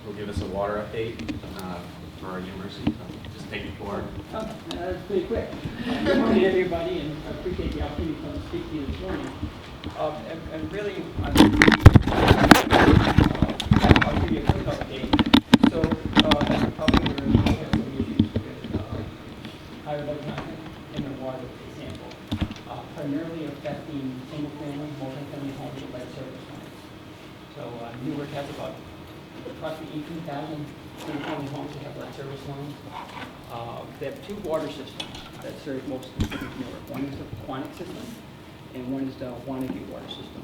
will give us a water update for our university. So just take it forward. Oh, that's pretty quick. Good morning, everybody, and I appreciate the opportunity to come and speak to you this morning. And really, I'll give you a quick update. So, as you probably were aware, we have some issues with higher lead content in the water sample, primarily affecting single-family, multi-family homes with lead service lines. So, Newark has about approximately 18,000 single-family homes that have lead service lines. They have two water systems that serve most specific Newark. One is the Quantic system, and one is the Wannabe water system.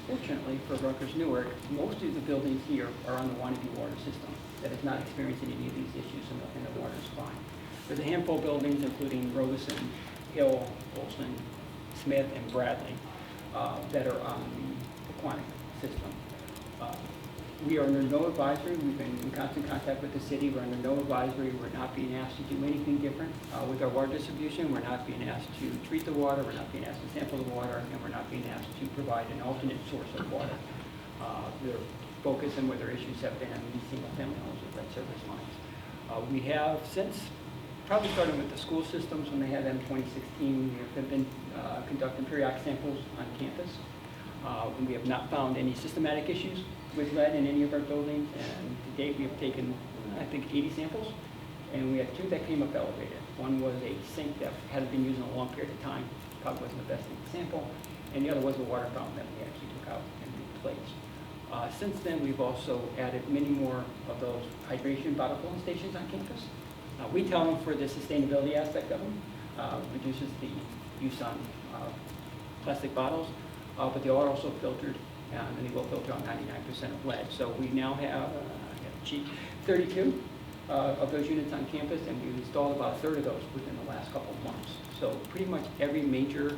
Fortunately for Rutgers Newark, most of the buildings here are on the Wannabe water system that has not experienced any of these issues, and the water is fine. There's a handful of buildings, including Robeson, Hill, Olson, Smith, and Bradley, that are on the Quantic system. We are under no advisory. We've been in constant contact with the city. We're under no advisory. We're not being asked to do anything different with our water distribution. We're not being asked to treat the water. We're not being asked to sample the water, and we're not being asked to provide an alternate source of water. Their focus and where their issues have been on these single-family homes with lead service lines. We have since, probably starting with the school systems when they had them in 2016, we have been conducting periodic samples on campus. We have not found any systematic issues with lead in any of our buildings, and to date we have taken, I think, 80 samples, and we had two that came up elevated. One was a sink that hadn't been used in a long period of time, probably wasn't the best thing to sample, and the other was a water fountain that we actually took out and replaced. Since then, we've also added many more of those hydration bottle filling stations on campus. We tell them for the sustainability aspect of them, reduces the use on plastic bottles, but they are also filtered, and they will filter on 99% of lead. So we now have 32 of those units on campus, and we've installed about a third of those within the last couple of months. So pretty much every major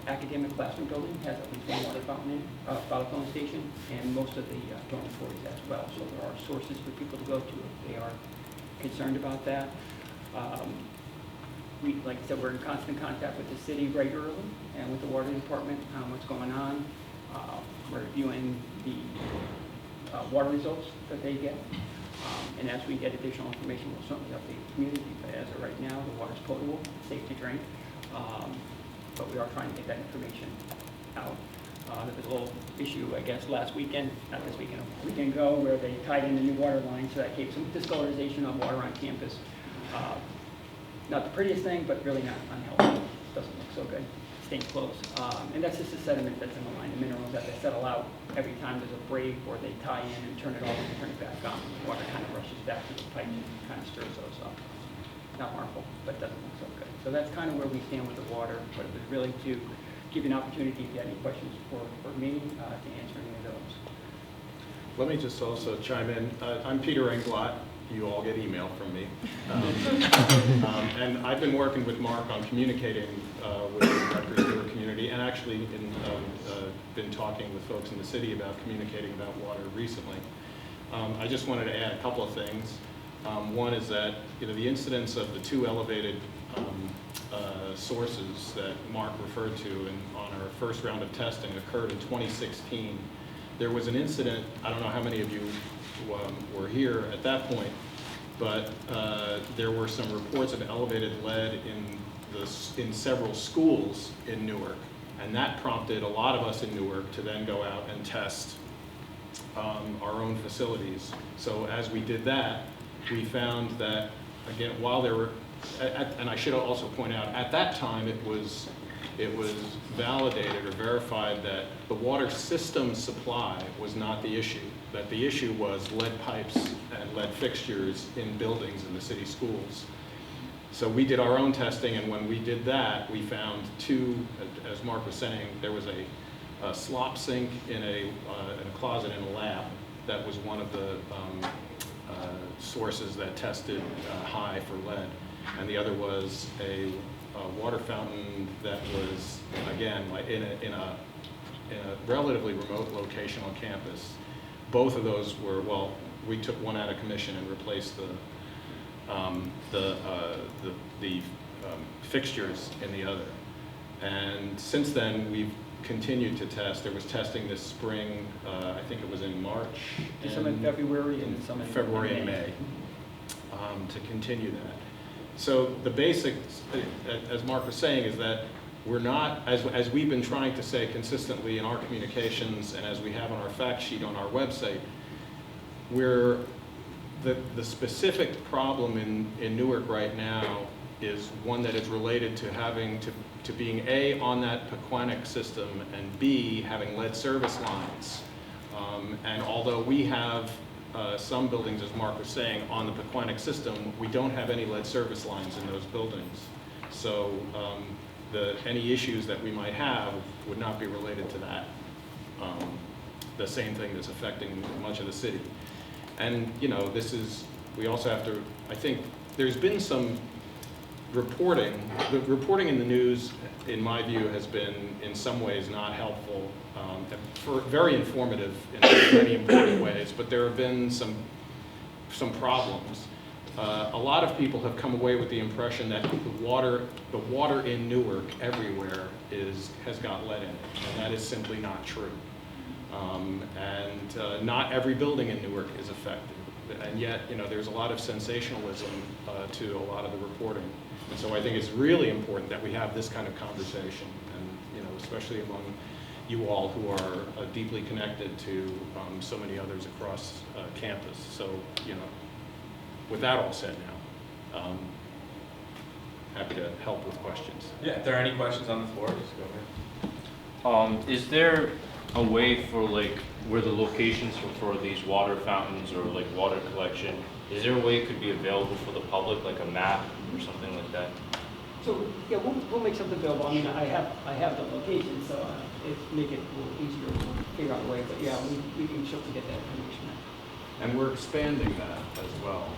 academic classroom building has at least one water fountain bottle filling station, and most of the dormitories as well. So there are sources for people to go to if they are concerned about that. Like I said, we're in constant contact with the city regularly and with the water department on what's going on. We're reviewing the water results that they get. And as we get additional information, we'll certainly update the community. But as of right now, the water's potable, safe to drink. But we are trying to get that information out. There was a little issue, I guess, last weekend, not this weekend, a weekend ago, where they tied in a new water line, so that gave some discolorization of water on campus. Not the prettiest thing, but really not unhealthy. Doesn't look so good. Staying close. And that's just the sediment that's in the line, the minerals that they settle out every time there's a break or they tie in and turn it off and turn it back on. The water kind of rushes back to the pipe and kind of stirs those up. Not harmful, but doesn't look so good. So that's kind of where we stand with the water, but it was really to give you an opportunity if you had any questions for me to answer any of those. Let me just also chime in. I'm Peter Englot. You all get email from me. And I've been working with Mark on communicating with the Rutgers Newark community, and actually been talking with folks in the city about communicating about water recently. I just wanted to add a couple of things. One is that the incidence of the two elevated sources that Mark referred to on our first round of testing occurred in 2016. There was an incident, I don't know how many of you were here at that point, but there were some reports of elevated lead in several schools in Newark, and that prompted a lot of us in Newark to then go out and test our own facilities. So as we did that, we found that, again, while there were, and I should also point out, at that time it was validated or verified that the water system supply was not the issue, that the issue was lead pipes and lead fixtures in buildings in the city schools. So we did our own testing, and when we did that, we found two, as Mark was saying, there was a slop sink in a closet in a lab that was one of the sources that tested high for lead, and the other was a water fountain that was, again, in a relatively remote location on campus. Both of those were, well, we took one out of commission and replaced the fixtures in the other. And since then, we've continued to test. There was testing this spring, I think it was in March. Some in February and some in February and May, to continue that. So the basics, as Mark was saying, is that we're not, as we've been trying to say consistently in our communications and as we have on our fact sheet on our website, the specific problem in Newark right now is one that is related to having to being A, on that Pequannock system, and B, having lead service lines. And although we have some buildings, as Mark was saying, on the Pequannock system, we don't have any lead service lines in those buildings. So any issues that we might have would not be related to that. The same thing that's affecting much of the city. And, you know, we also have to, I think, there's been some reporting. The reporting in the news, in my view, has been in some ways not helpful, very informative in many important ways, but there have been some problems. A lot of people have come away with the impression that the water in Newark everywhere has got lead in it, and that is simply not true. Not every building in Newark is affected, and yet, you know, there's a lot of sensationalism to a lot of the reporting. And so I think it's really important that we have this kind of conversation, and, you know, especially among you all who are deeply connected to so many others across campus. So, you know, with that all said now, happy to help with questions. Yeah, if there are any questions on the floor, just go ahead. Is there a way for, like, where the locations for these water fountains or like water collection, is there a way it could be available for the public, like a map or something like that? So, yeah, we'll make something available. I mean, I have the location, so it make it a little easier to figure out a way, but yeah, we can certainly get that information. And we're expanding that as well.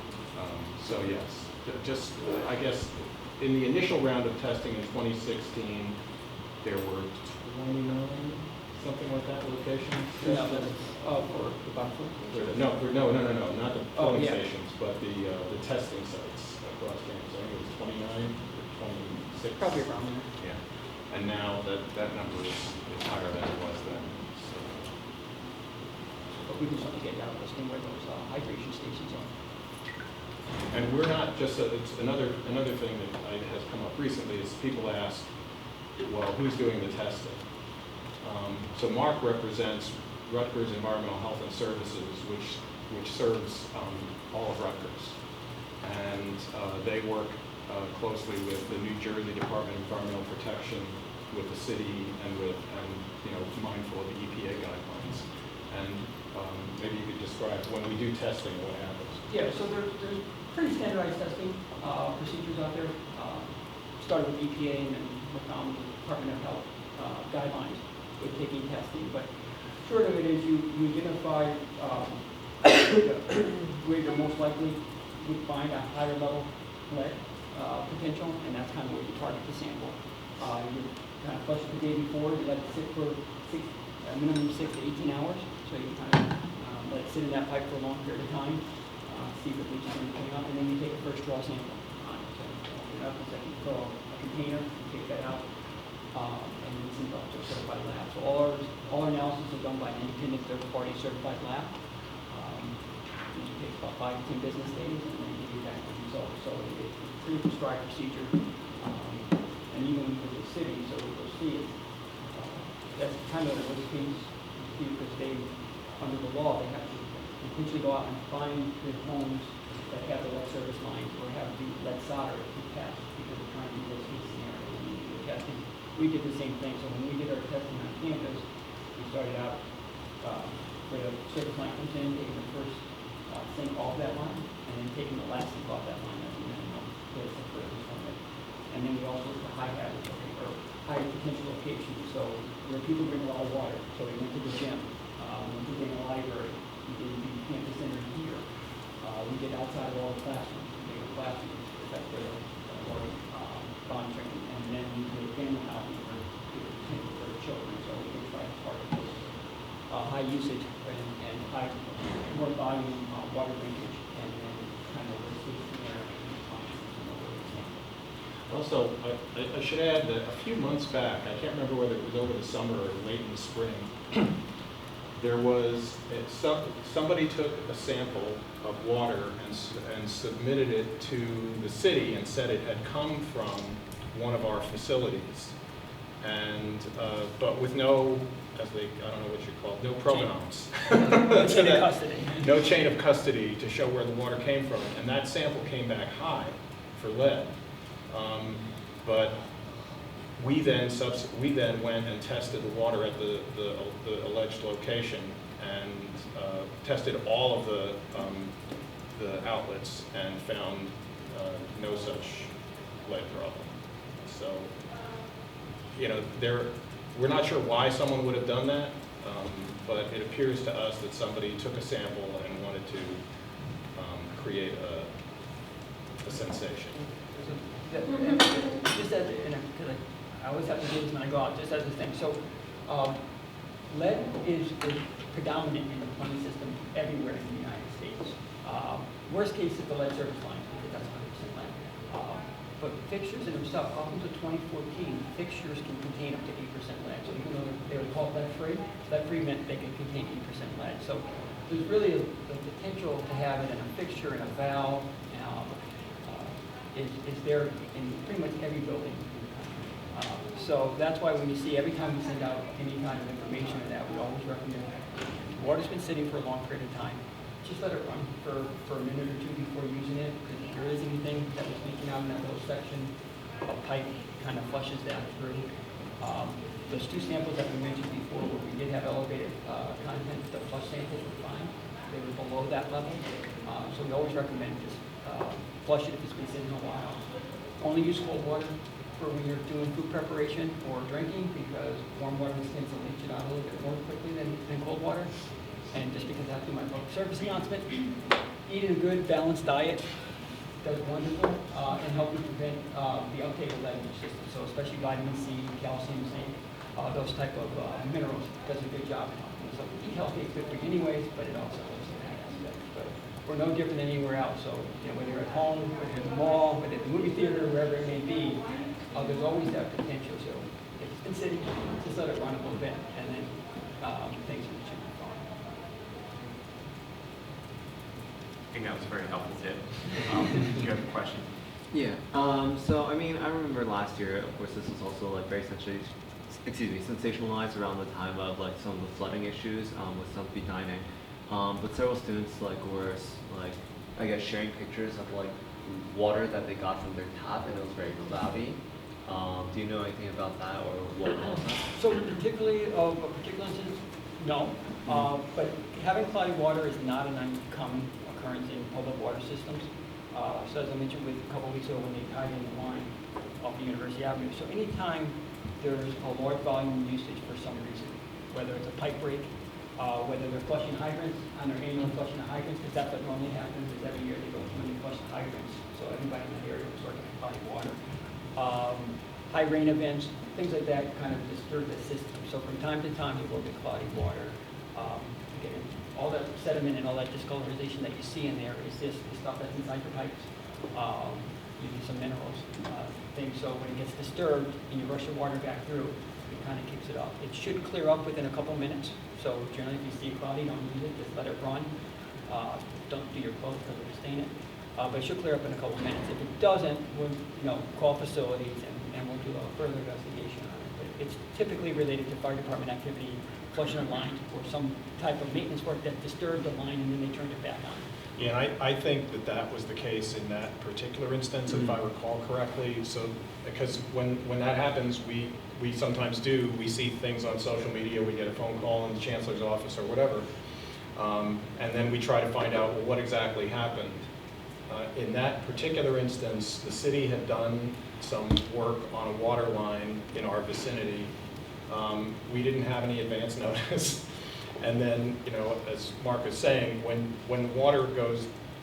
So yes, just, I guess, in the initial round of testing in 2016, there were 29, something like that, locations? Yeah, for the buffer. No, not the Oh, polling yeah. stations, but the testing sites across campus. I think it was 29 or 26. Probably around there. Yeah. And now that number is higher than it was then. So. But we can certainly get down listing where those hydration stations are. And we're not just, it's another thing that has come up recently is people ask, well, who's doing the testing? So Mark represents Rutgers Environmental Health and Services, which serves all of Rutgers. And they work closely with the New Jersey Department of Environmental Protection, with the city, and you know, mindful of the EPA guidelines. And maybe you could describe when we do testing, what happens. Yeah, so there's pretty standardized testing procedures out there. Started with EPA and then the Department of Health guidelines with taking testing. But short of it is you identify where you're most likely to find a higher level lead potential, and that's kind of where you target the sample. You kind of flush it the day before, you let it sit for a minimum 6 to 18 hours. So you kind of let it sit in that pipe for a long period of time. See if it leaks anything up, and then you take a first draw sample. So you have to fill a container, you take that out, and then send it off to a certified lab. So all our analysis is done by an independent third-party certified lab. It takes about 5 to 10 business days, and then you get back the results. So it's a pretty prescribed procedure, and even with the city, so we'll see it. That's kind of what the case because they, under the law, they have to potentially go out and find the homes that have the lead service lines or have the lead solder to test because they're trying to do those case scenarios when we do the testing. We did the same thing. So when we did our testing on campus, we started out where the service line comes in, taking the first sink off that line, and then taking the last sink off that line as a minimum to separate it from it. And then we also looked at high hazard or high potential locations. So where people bring a lot of water. So we went to the gym, went to the library. We did the campus center here. We did outside of all the classrooms, bigger classrooms, that's where water monitoring, and then we did family housing for children. So we can try to target those high usage and high more volume water linkage, and then kind of the safety there. Also, I should add that a few months back, I can't remember whether it was over the summer or late in the spring, there was, somebody took a sample of water and submitted it to the city and said it had come from one of our facilities. And, but with no, I don't know what you call it, no provenance. No chain of custody. No chain of custody to show where the water came from. And that sample came back high for lead. But we then went and tested the water at the alleged location and tested all of the outlets and found no such lead problem. So, you know, we're not sure why someone would have done that, but it appears to us that somebody took a sample and wanted to create a sensation. Just as, because I always have to do this when I go out, just as a thing. So, lead is predominant in the plumbing system everywhere in the United States. Worst case is the lead service line, because that's 100% lead. But fixtures in themselves, up until 2014, fixtures can contain up to 8% lead. So even though they were called lead-free meant they could contain 8% lead. So there's really the potential to have it in a fixture and a valve. Is there in pretty much every building in the country. So that's why when you see every time we send out any kind of information of that, we always recommend water's been sitting for a long period of time. Just let it run for a minute or two before using it, because if there is anything that was leaking out in that little section, a pipe kind of flushes that through. Those two samples that we mentioned before, where we did have elevated content, the flush samples were fine. They were below that level. So we always recommend just flush it if it's been sitting a while. Only use cold water for when you're doing food preparation or drinking, because warm water tends to leach it out a little bit more quickly than cold water. And just because I have to do my public service announcement, eating a good balanced diet does wonderful in helping prevent the uptake of lead in your system. So especially vitamin C, calcium, zinc, those type of minerals does a good job in helping. So eat healthy is good for you anyways, but it also helps in that aspect. But we're no different than anywhere else. So you know, whether you're at home, whether you're at the mall, whether at the movie theater, wherever it may be, there's always that potential. So if it's been sitting, just let it run a little bit, and then things will should be fine. I think that was a very helpful tip. Do you have a question? Yeah. So I mean, I remember last year. Of course, this was also like very sensationalized around the time of like some of the flooding issues with some speed dining. But several students like were like I guess sharing pictures of like water that they got from their tap, and it was very cloudy. Do you know anything about that or what caused that? So particularly of a particular instance, no. But having cloudy water is not an uncommon occurrence in public water systems. So as I mentioned a couple of weeks ago when they tied in the line off of University Avenue. So anytime there's a large volume usage for some reason, whether it's a pipe break, whether they're flushing hydrants on their annual flushing of hydrants, because that's what normally happens is every year they go through and they flush the hydrants. So everybody in that area was working with cloudy water. High rain events, things like that kind of disturb the system. So from time to time you will get cloudy water. Again, all that sediment and all that discolorization that you see in there is just the stuff that's inside your pipes. Maybe some minerals, things. So when it gets disturbed and you rush the water back through, it kind of keeps it up. It should clear up within a couple minutes. So generally if you see cloudy, don't use it, just let it run. Don't do your clothes because it'll stain it. But it should clear up in a couple minutes. If it doesn't, we'll call facilities and we'll do a further investigation on it. But it's typically related to fire department activity, flushing a line, or some type of maintenance work that disturbed the line and then they turned it back on. Yeah, and I think that was the case in that particular instance, if I recall correctly. So, because when that happens, we sometimes we see things on social media, we get a phone call in the Chancellor's office or whatever, and then we try to find out, well, what exactly happened. In that particular instance, the city had done some work on a water line in our vicinity. We didn't have any advance notice. And then, as Mark was saying, when water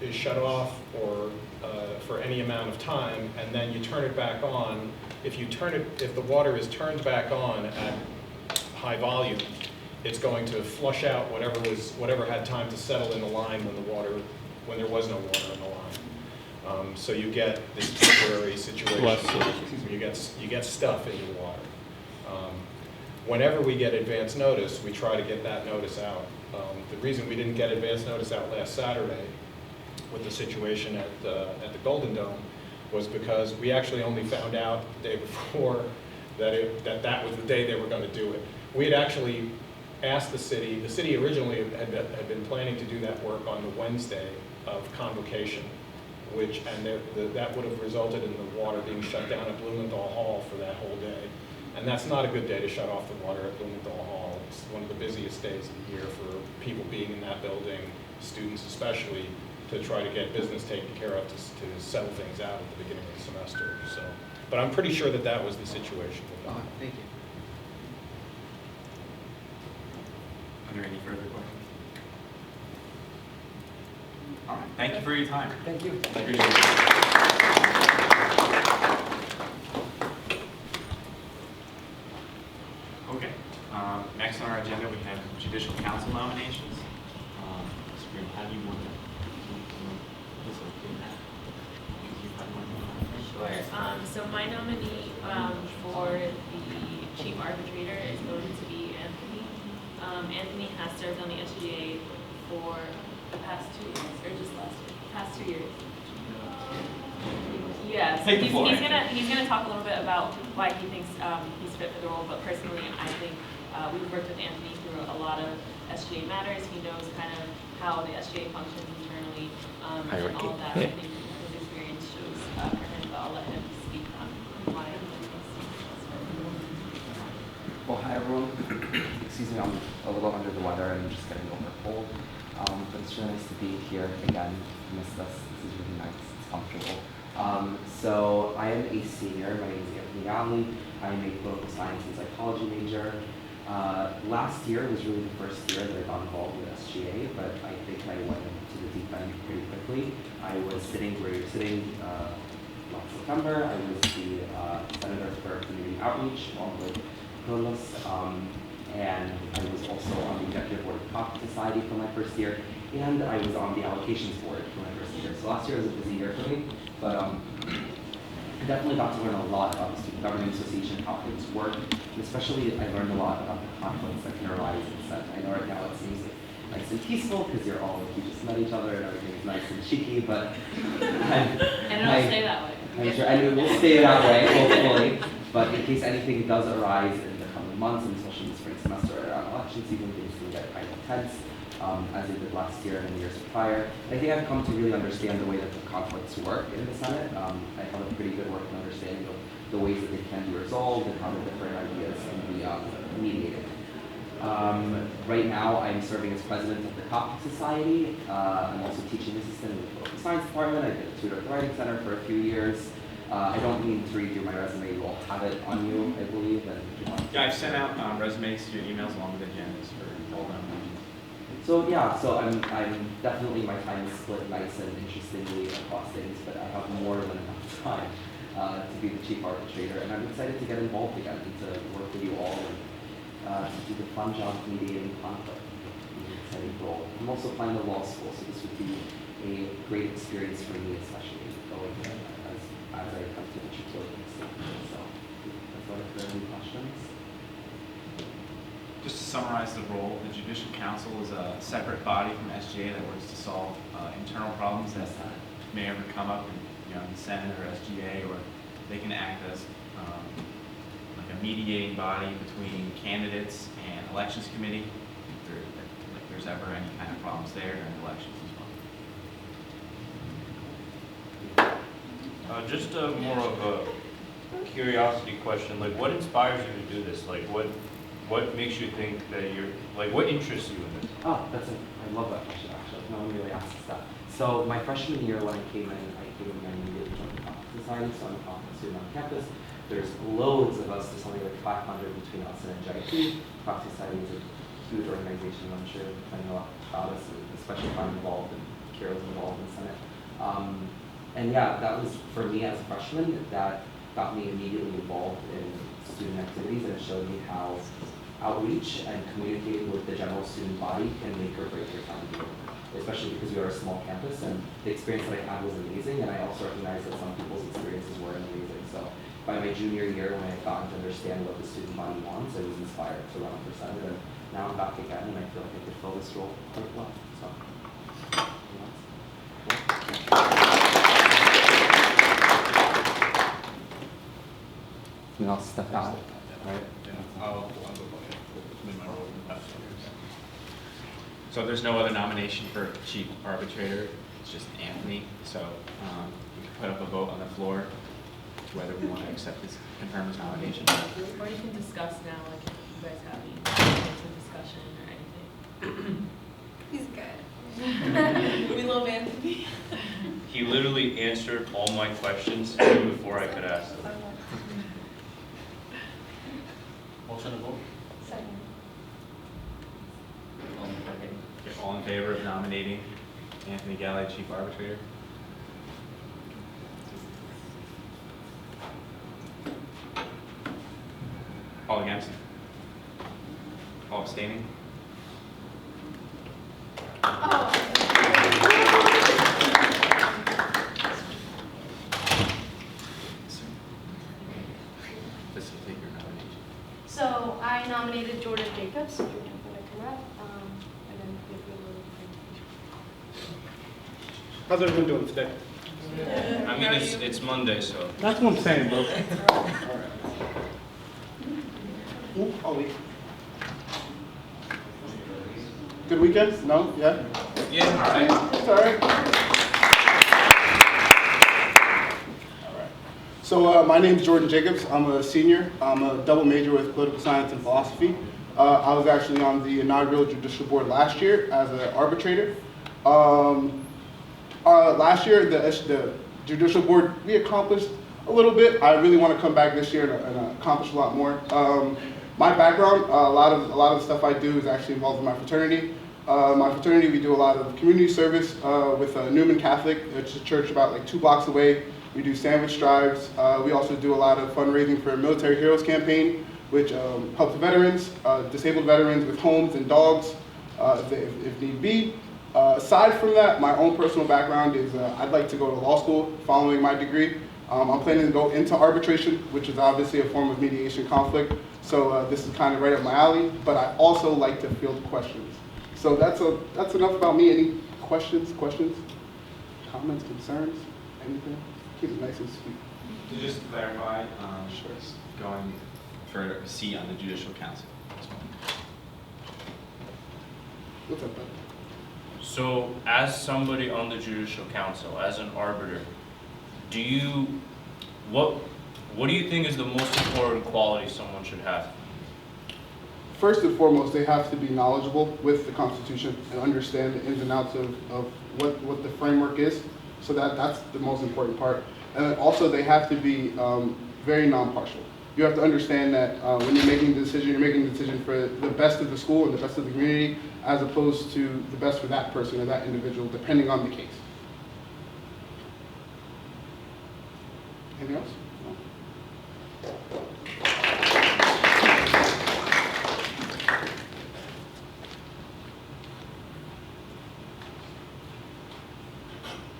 is shut off or for any amount of time, and then you turn it back on, if the water is turned back on at high volume, it's going to flush out whatever had time to settle in the line when there was no water in the So you get this temporary situation Bless you. where you get stuff in your water. Whenever we get advance notice, we try to get that notice out. The reason we didn't get advance notice out last Saturday with the situation at the Golden Dome was because we actually only found out the day before that that was the day they were going to do it. We had actually asked the city originally had been planning to do that work on the Wednesday of convocation, that would have resulted in the water being shut down at Blumenthal Hall for that whole day. And that's not a good day to shut off the water at Blumenthal Hall. It's one of the busiest days of the year for people being in that building, students especially, to try to get business taken care of to settle things out at the beginning of the semester. So, but I'm pretty sure that was the situation. Thank you. Are there any further questions? All right, thank you for your time. Thank you. Appreciate it. Okay, next on our agenda, we have judicial council nominations. Sabrina, how do you want to? Sure. So my nominee for the chief arbitrator is going to be Anthony. Anthony has served on the SGA for the past 2 years, or just past 2 years. Yeah, so Take the floor, he's gonna talk a little bit about why he thinks he's fit for the role. But personally, I think we've worked with Anthony through a lot of SGA matters. He knows kind of how the SGA functions internally and all of that. I think his experience shows for him, but I'll let him speak on why he thinks Well, hi everyone. Excuse me, I'm a little under the weather and I'm just getting over a cold. But it's really nice to be here again. Missed us. This is really nice. It's comfortable. So I am a senior. My name is Anthony Allen. I am a political science and psychology major. Last year was really the first year that I got involved with SGA, but I think I went into the deep end pretty quickly. I was sitting where you're sitting last September. I was the senator for community outreach along with Carlos, and I was also on the executive board of Coffee Society for my first year, and I was on the allocations board for my first year. So last year was a busy year for me, but I definitely got to learn a lot about the Student Government Association, how things work, and especially I learned a lot about the conflicts that can arise in set. I know right now it seems nice and peaceful because you just met each other and everything is nice and cheeky, but and it'll stay that way. I'm sure, and it will stay that way, hopefully. But in case anything does arise in the coming months, and especially in the spring semester or around election season, things can get kind of tense, as they did last year and the years prior. And I think I've come to really understand the way that the conflicts work in the Senate. I have a pretty good working understanding of the ways that they can be resolved and how the different ideas can be mediated. Right now, I'm serving as president of the Coffee Society. I'm also teaching assistant in the political science department. I did a tutor at the Writing Center for a few years. I don't need to read you my resume. You all have it on you, I believe. And Yeah, I've sent out resumes to your emails along with agendas for all of them. so yeah, so I'm definitely, my time is split nice and interestingly across things, but I have more than enough time to be the chief arbitrator, and I'm excited to get involved again and to work with you all and to do the fun job of mediating conflict. It's an exciting role. I'm also applying to law school, so this would be a great experience for me, especially going there as I come to the tutorial. So that's all. If there are any questions. Just to summarize the role, the Judicial Council is a separate body from SGA that works to solve internal problems that may ever come up in the Senate or SGA, or they can act as like a mediating body between candidates and elections committee if there's ever any kind of problems there during elections as well. Just more of a curiosity question, like what inspires you to do this? Like what makes you think that what interests you in this? Oh, I love that question actually. No one really asks that. So my freshman year when I came in my immediate joined the Coffee Society, so I'm a coffee student on campus. There's loads of us, there's something like 500 between us and NJPIRG. Coffee Society is a huge organization, I'm sure I know about us, especially if I'm involved and Kira's involved in the Senate. And yeah, that was, for me as a freshman, that got me immediately involved in student activities, and it showed me how outreach and communicating with the general student body can make or break your time. especially because we are a small campus, and the experience that I had was amazing, and I also recognize that some people's experiences weren't amazing. So by my junior year, when I had gotten to understand what the student body wants, I was inspired to run for Senate, and now I'm back again, and I feel like I could fill this role quite well. So, and I'll step out. Right? So there's no other nomination for chief arbitrator, it's just Anthony, so we can put up a vote on the floor whether we want to accept this, confirm his nomination. Or you can discuss now, like if you guys have any points of discussion or anything. He's good. We love Anthony. He literally answered all my questions even before I could ask them. Motion to vote? Second. Okay, all in favor of nominating Anthony Galley, chief arbitrator? All against? All abstaining? Facilitate your nomination. So I nominated Jordan Jacobs, if you're going to come up, and then give you a little presentation. How's everyone doing today? I mean, it's Monday, so. That's what I'm saying, bro. Alright. I'll leave. Good weekend? No? Yeah? Yeah. It's alright. Alright. So my name is Jordan Jacobs. I'm a senior. I'm a double major with political science and philosophy. I was actually on the inaugural judicial board last year as an arbitrator. Last year, the judicial board, we accomplished a little bit. I really want to come back this year and accomplish a lot more. My background, a lot of the stuff I do is actually involved in my fraternity. My fraternity, we do a lot of community service with Newman Catholic, which is a church about like 2 blocks away. We do sandwich drives. We also do a lot of fundraising for a Military Heroes campaign, which helps veterans, disabled veterans with homes and dogs, if need be. Aside from that, my own personal background is I'd like to go to law school following my degree. I'm planning to go into arbitration, which is obviously a form of mediation conflict. So this is kind of right up my alley, but I also like to field questions. So that's enough about me. Any questions, comments, concerns, anything? Keep it nice and sweet. To just clarify, Sure. going for a seat on the Judicial Council as well. What's up, bud? So, as somebody on the Judicial Council, as an arbiter, what do you think is the most important quality someone should have? First and foremost, they have to be knowledgeable with the Constitution and understand the ins and outs of what the framework is. So that's the most important part. And then also they have to be very non-partial. You have to understand that when you're making a decision, you're making a decision for the best of the school and the best of the community, as opposed to the best for that person or that individual, depending on the case. Anything else? No?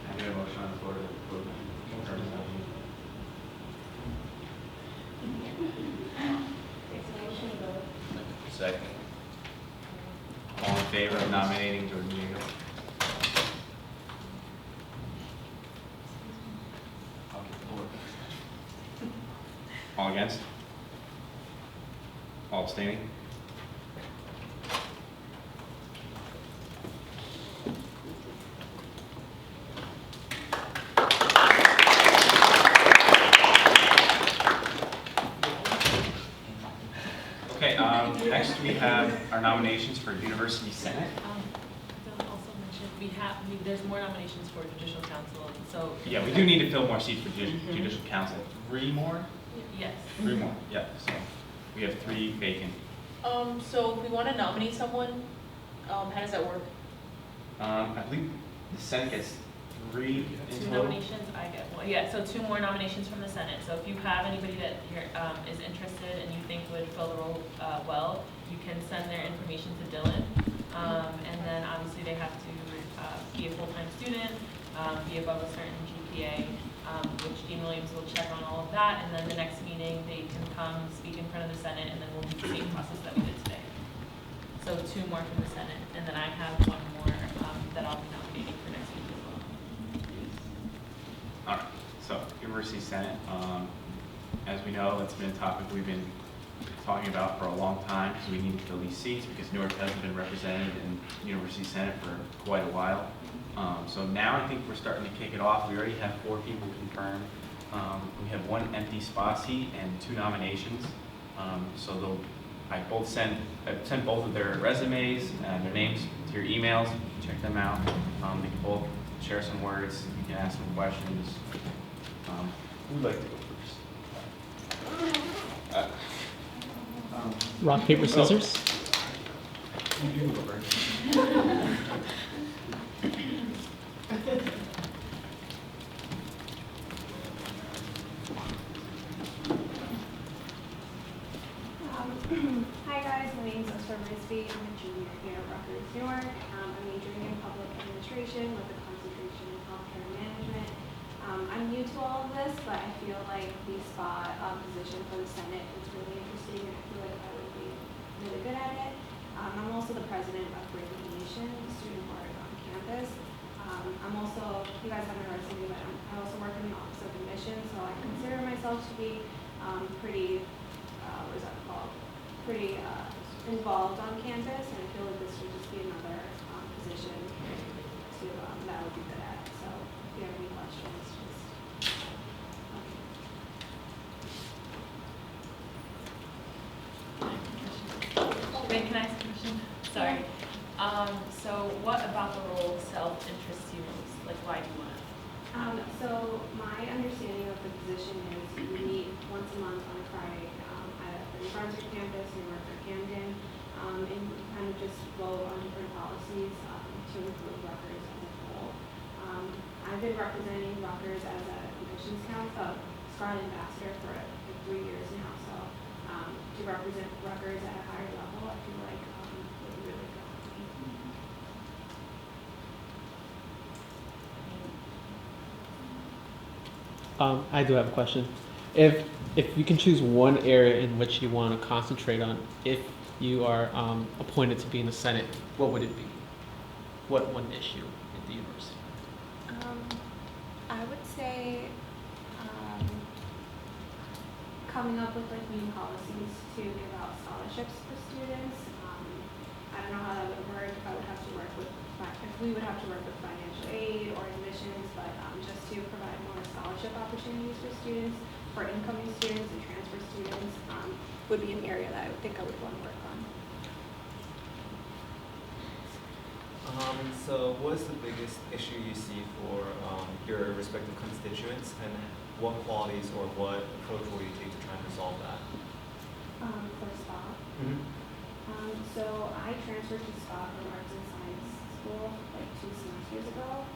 I get a motion on the floor to approve the nomination. Second. All in favor of nominating Jordan Jacobs? All against? All abstaining? Okay, next we have our nominations for University Senate. Don't also mention, there's more nominations for Judicial Council, so. Yeah, we do need to fill more seats for Judicial Council. 3 more? Yes. 3 more, yeah, so we have 3 vacant. So if we want to nominate someone, how does that work? I believe the Senate gets 3 in 2 total. nominations, I get 1. Yeah, so 2 more nominations from the Senate. So if you have anybody that is interested and you think would fill the role well, you can send their information to Dylan. And then obviously they have to student, be above a certain GPA, which Dean Williams will check on all of that, and then the next meeting, they can come speak in front of the Senate, and then we'll do the same process that we did today. So 2 more from the Senate, and then I have 1 more that I'll be nominating for next week as well. All right, so University Senate, as we know, it's been a topic we've been talking about for a long time, because we need to fill these seats, because Newark hasn't been represented in University Senate for quite a while. So now I think we're starting to kick it off. We already have 4 people confirmed. We have 1 empty spot seat and 2 nominations. So I sent both of their resumes and their names to your emails. Check them out. They can both share some words. You can ask some questions. Who'd like to go first? Rock, paper, scissors? You go first. Hi guys, my name is Esther Risby. I'm a junior here at Rutgers, New York. I'm majoring in public administration with a concentration in healthcare management. I'm new to all of this, but I feel like the spot position for the Senate is really interesting, and I feel like I would be really good at it. I'm also the president of Bergen, the student board on campus. I'm also, you guys haven't heard of me, but I also work in the Office of Admissions, so I consider myself to be pretty, what is that called? Pretty involved on campus, and I feel like this would just be another position to that I would be good at. So if you have any questions, just Wait, can I ask a question? Sorry. So what about the role itself interests you most? Like, why do you want it? So my understanding of the position is we meet once a month on a Friday at the New Brunswick campus, Newark or Camden, and we kind of just vote on different policies to improve Rutgers as a whole. I've been representing Rutgers as a admissions council, Scarlet Ambassador for 3 years now, so to represent Rutgers at a higher level, I feel like would be really good for me. I do have a question. If you can choose one area in which you want to concentrate on, if you are appointed to be in the Senate, what would it be? What one issue at the university? I would say coming up with like new policies to give out scholarships for students. I don't know how that would work. If I would have to work with, if we would have to work with financial aid or admissions, but just to provide more scholarship opportunities for students, for incoming students and transfer students, would be an area that I would think I would want to work on. So what is the biggest issue you see for your respective constituents, and what qualities or what approach will you take to try and resolve that? For SPAA. So I transferred to SPAA from Arts and Science School like 2 semesters ago.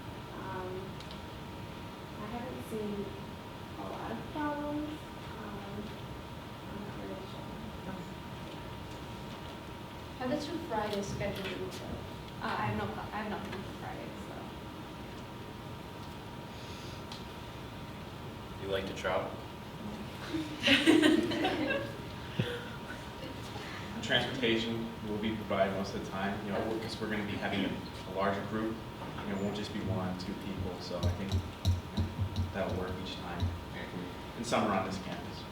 I haven't seen a lot of problems. I'm not really sure. How does your Friday schedule look like? I have nothing for Friday, so. You like to travel? Transportation will be provided most of the time, because we're going to be having a larger group. It won't just be 1 or 2 people, so I think that'll work each time. And some are on this campus.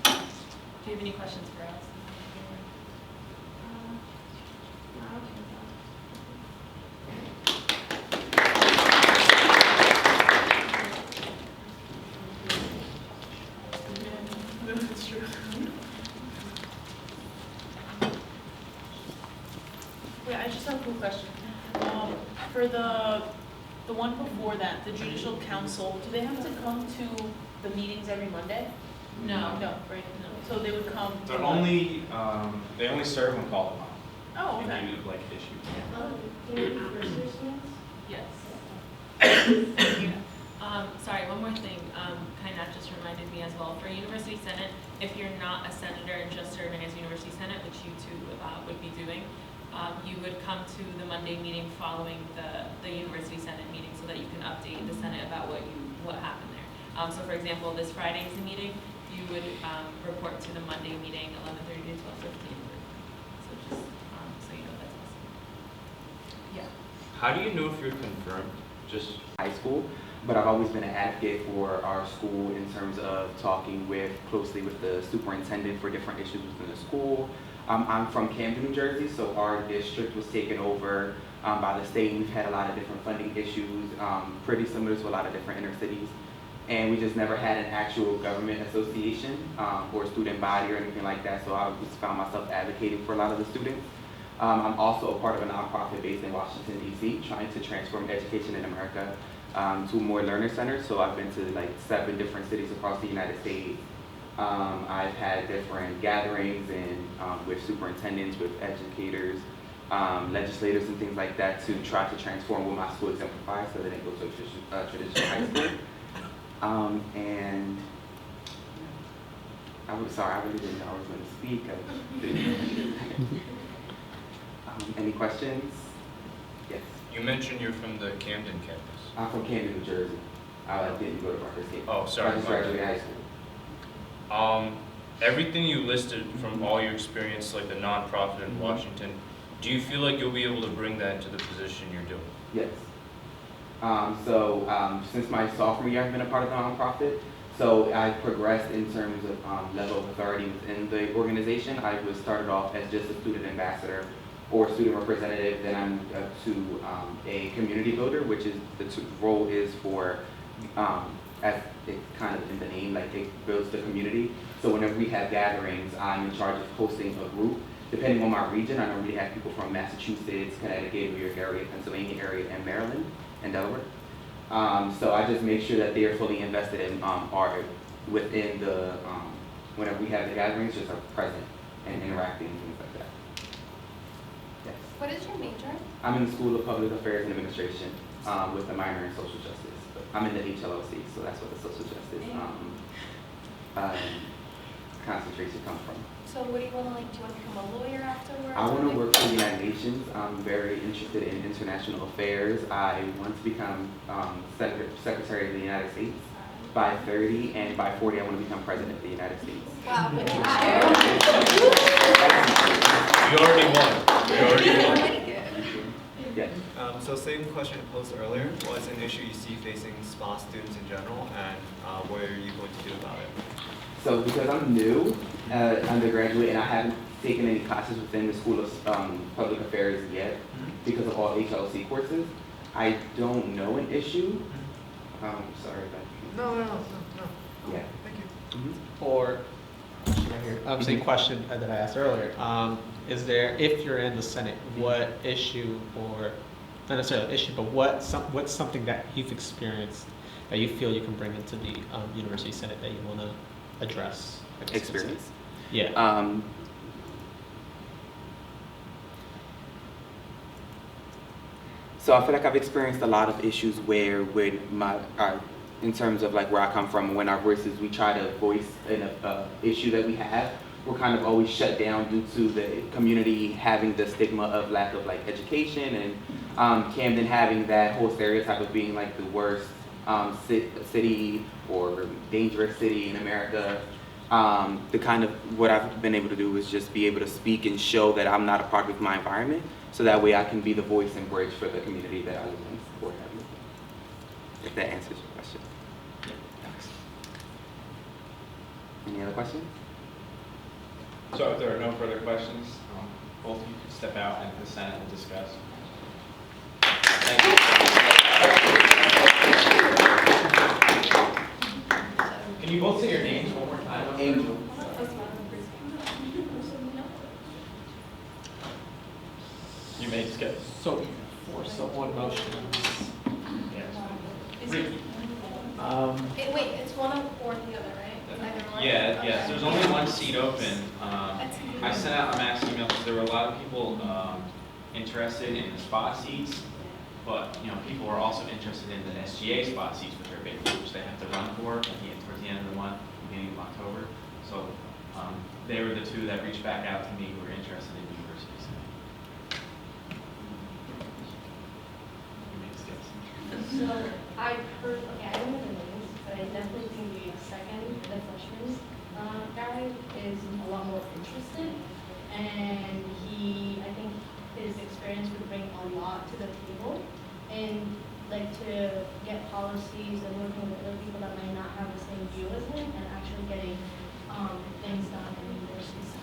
Do you have any questions for us? No, I don't think so. That's true. Wait, I just have a quick question. For the one before that, the Judicial Council, do they have to come to the meetings every Monday? No. No, right, no. So they would come to They're what? they only serve when called upon. Oh, And okay. you like issue. Yes. Sorry, one more thing, kind of just reminded me as well, for University Senate, if you're not a senator and just serving as University Senate, which you two would be doing, you would come to the Monday meeting following the University Senate meeting so that you can update the Senate about what happened there. So for example, this Friday's meeting, you would report to the Monday meeting, 11:30 to 12:15. So just so you know that's possible. Yeah. How do you know if you're confirmed? Just high school, but I've always been an advocate for our school in terms of talking closely with the superintendent for different issues within the school. I'm from Camden, New Jersey, so our district was taken over by the state. We've had a lot of different funding issues, pretty similar to a lot of different inner cities. And we just never had an actual government association or student body or anything like that, so I just found myself advocating for a lot of the students. I'm also a part of a nonprofit based in Washington, D.C., trying to transform education in America to more learner centers. So I've been to like 7 different cities across the United States. I've had different gatherings and with superintendents, with educators, legislators and things like that to try to transform what my school exemplifies so that it goes to a traditional high school. And I really didn't know I was going to speak. Any questions? Yes. you mentioned you're from the Camden campus. I'm from Camden, New Jersey. I didn't go to Rutgers. Oh, sorry. I just graduated high school. Everything you listed from all your experience, like the nonprofit in Washington, do you feel like you'll be able to bring that into the position you're doing? Yes. Since my sophomore year, I've been a part of the nonprofit. So I progressed in terms of level of authority within the organization. I was started off as just a student ambassador or student representative. Then I'm to a community builder, which is the role is for, as it kind of in the name, like it builds the community. So whenever we have gatherings, I'm in charge of hosting a group. Depending on my region, I normally have people from Massachusetts, Connecticut, New York area, Pennsylvania area, and Maryland, and Delaware. So I just make sure that they are fully invested in art within the, whenever we have the gatherings, just are present and interacting and things like that. Yes. What is your major? I'm in the School of Public Affairs and Administration with a minor in social justice. But I'm in the HLLC, so that's what the social justice concentration comes from. So what do you want to like? Do you want to become a lawyer afterwards? I want to work for the United Nations. I'm very interested in international affairs. I want to become Secretary of the United States by 30, and by 40, I want to become President of the United States. Wow. You already won. You already won. Yes. So same question posed earlier, what's an issue you see facing SPAA students in general, and what are you going to do about it? So because I'm new, undergraduate, and I haven't taken any classes within the School of Public Affairs yet, because of all HLC courses, I don't know an issue. Sorry about that. No. Yeah. Thank you. Mm-hmm. Or, right here, same question that I asked earlier. Is there, if you're in the Senate, what issue, or not necessarily an issue, but what's something that you've experienced that you feel you can bring into the University Senate that you want to address? Experience. Yeah. So I feel like I've experienced a lot of issues where in terms of like where I come from, when our voices, we try to voice an issue that we have, we're kind of always shut down due to the community having the stigma of lack of like education, and Camden having that whole stereotype of being like the worst city or dangerous city in America. The kind of what I've been able to do is just be able to speak and show that I'm not a product of my environment, so that way I can be the voice and bridge for the community that I live in, support heavily. If that answers your question. Any other questions? So if there are no further questions, both of you can step out and the Senate will discuss. Thank you. Can you both say your names one more time? Angel. You may skip. So on motion. Wait, it's one or the other, right? Either one? Yes. There's only one seat open. I sent out a mass email because there were a lot of people interested in the spot seats, but people are also interested in the SGA spot seats, which are vacant, which they have to run for towards the end of the month, beginning of October. So they were the two that reached back out to me who were interested in universities. So I've heard, okay, I don't know the names, but I definitely think the second, the freshman guy is a lot more interested. And I think his experience would bring a lot to the table. And like to get policies and working with other people that might not have the same view as him and actually getting things done in universities.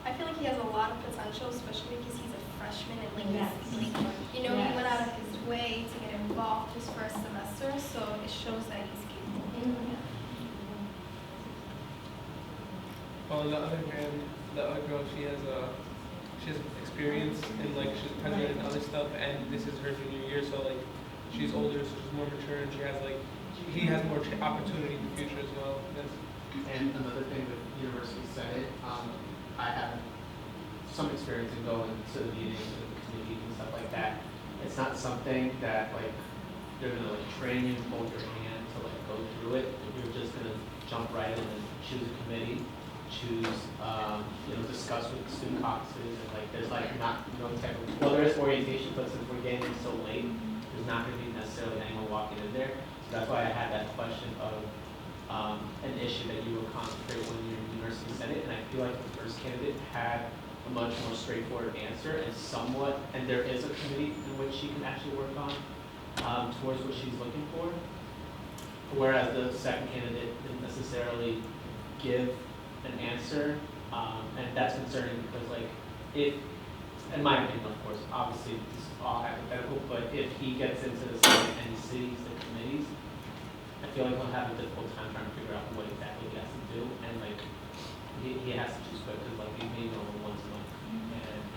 I feel like he has a lot of potential, especially because he's a freshman and like, Yes. he Yes. went out of his way to get involved his first semester, so it shows that he's capable. Well, on the other hand, the other girl, she has experience and like she's president and other stuff, and this is her junior year, so like she's older, so she's more mature, and she has like he has more opportunity in the future as well. And another thing with University Senate, I have some experience in going to the meetings and the committees and stuff like that. It's not something that like they're gonna like train you, hold your hand to like go through it. You're just gonna jump right in and choose a committee, choose discuss with student caucuses, and like there's like not no type of, well, there is orientation, but since we're getting in so late, there's not gonna be necessarily anyone walking in there. So that's why I had that question of an issue that you will concentrate when you're in University Senate, and I feel like the first candidate had a much more straightforward answer and there is a committee in which she can actually work on towards what she's looking for, whereas the second candidate didn't necessarily give an answer, and that's concerning because like if, in my opinion of course, obviously this is all hypothetical, but if he gets into the Senate and he sees the committees, I feel like he'll have a difficult time trying to figure out what exactly he has to do, and like he has to choose quick because like we may know once a month,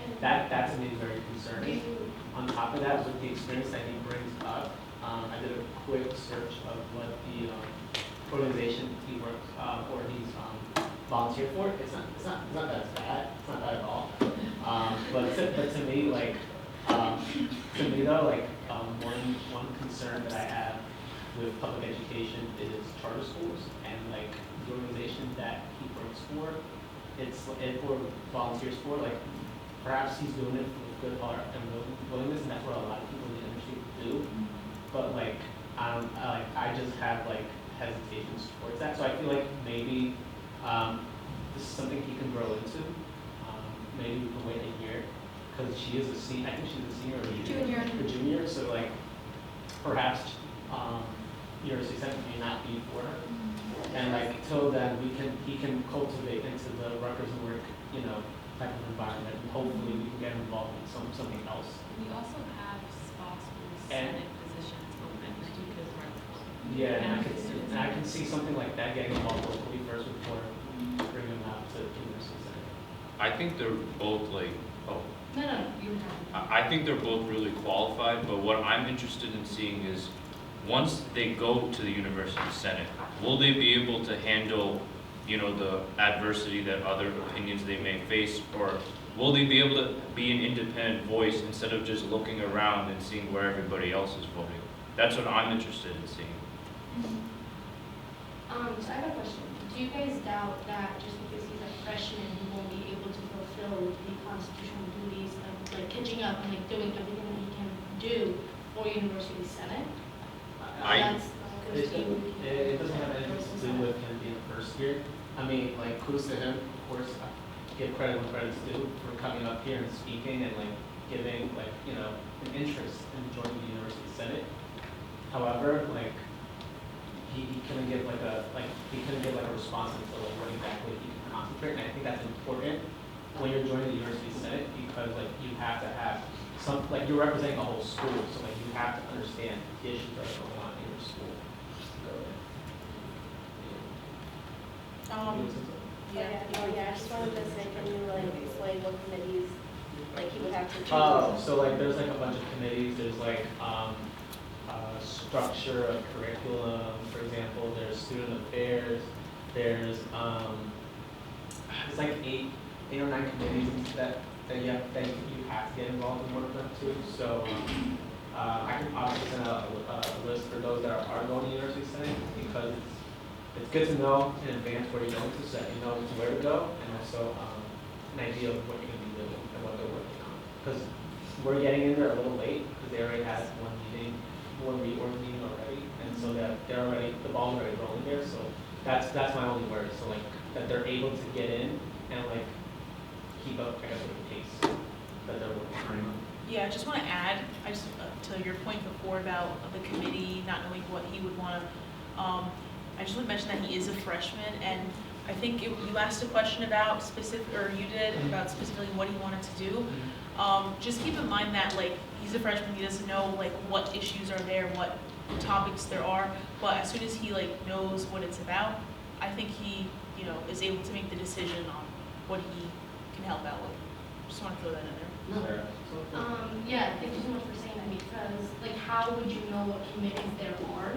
and that to me is very concerning. On top of that, with the experience that he brings up, I did a quick search of what the organization he works or he's volunteered for. It's not that bad. It's not bad at all. But to me, like one concern that I have with public education is charter schools, and like the organization that he works for, and for volunteers for, like perhaps he's doing it with good heart and willingness, and that's what a lot of people in the industry do. But like I just have like hesitations towards that. So I feel like maybe this is something he can grow into. Maybe we can wait a year because she is a senior. I think she's a senior or a junior. A junior. So like perhaps University Senate may not be for her. And like till then, he can cultivate into the Rutgers and work, type of environment, and hopefully we can get him involved in something else. We also have spots for Senate positions open because we're. Yeah, and I can see something like that getting involved locally first before bringing him out to University Senate. I think they're both like, No, you have. I think they're both really qualified, but what I'm interested in seeing is once they go to the University Senate, will they be able to handle, the adversity that other opinions they may face, or will they be able to be an independent voice instead of just looking around and seeing where everybody else is voting? That's what I'm interested in seeing. So I have a question. Do you guys doubt that just because he's a freshman, he won't be able to fulfill the constitutional duties of like catching up and like doing everything that he can do for University Senate? It doesn't have anything to do with him being a first year. I mean, like, kudos to him, of course, give credit when credit's due for coming up here and speaking and like giving like, an interest in joining the University Senate. However, like, he couldn't give like a response until like what exactly he can concentrate, and I think that's important when you're joining the University Senate because like you have to have you're representing the whole school, so like you have to understand the issues that are going on in your school. I just wanted to say, can you like explain what committees like he would have to choose? Oh, so like there's like a bunch of committees. There's like structure of curriculum, for example. There's student affairs. There's like eight or nine committees that you have to get involved in one of them too. So I can obviously send out a list for those that are going to University Senate because it's good to know in advance where you're going to, so that you know where to go, and also an idea of what you're going to be doing and what they're working on. Because we're getting in there a little late because they already had one reorg meeting already, and so they're already, the ball's already rolling there. So that's my only worry. So like that they're able to get in and like keep up, I guess, with the pace that they're working on. Yeah, I just want to add, to your point before about the committee not knowing what he would want to, I just want to mention that he is a freshman, and I think you asked a question about you did, about specifically what he wanted to do. Just keep in mind that like he's a freshman, he doesn't know like what issues are there, what topics there are, but as soon as he like knows what it's about, I think he, is able to make the decision on what he can help out with. Just want to throw that in there. Yeah, thank you so much for saying that, because like how would you know what committees there are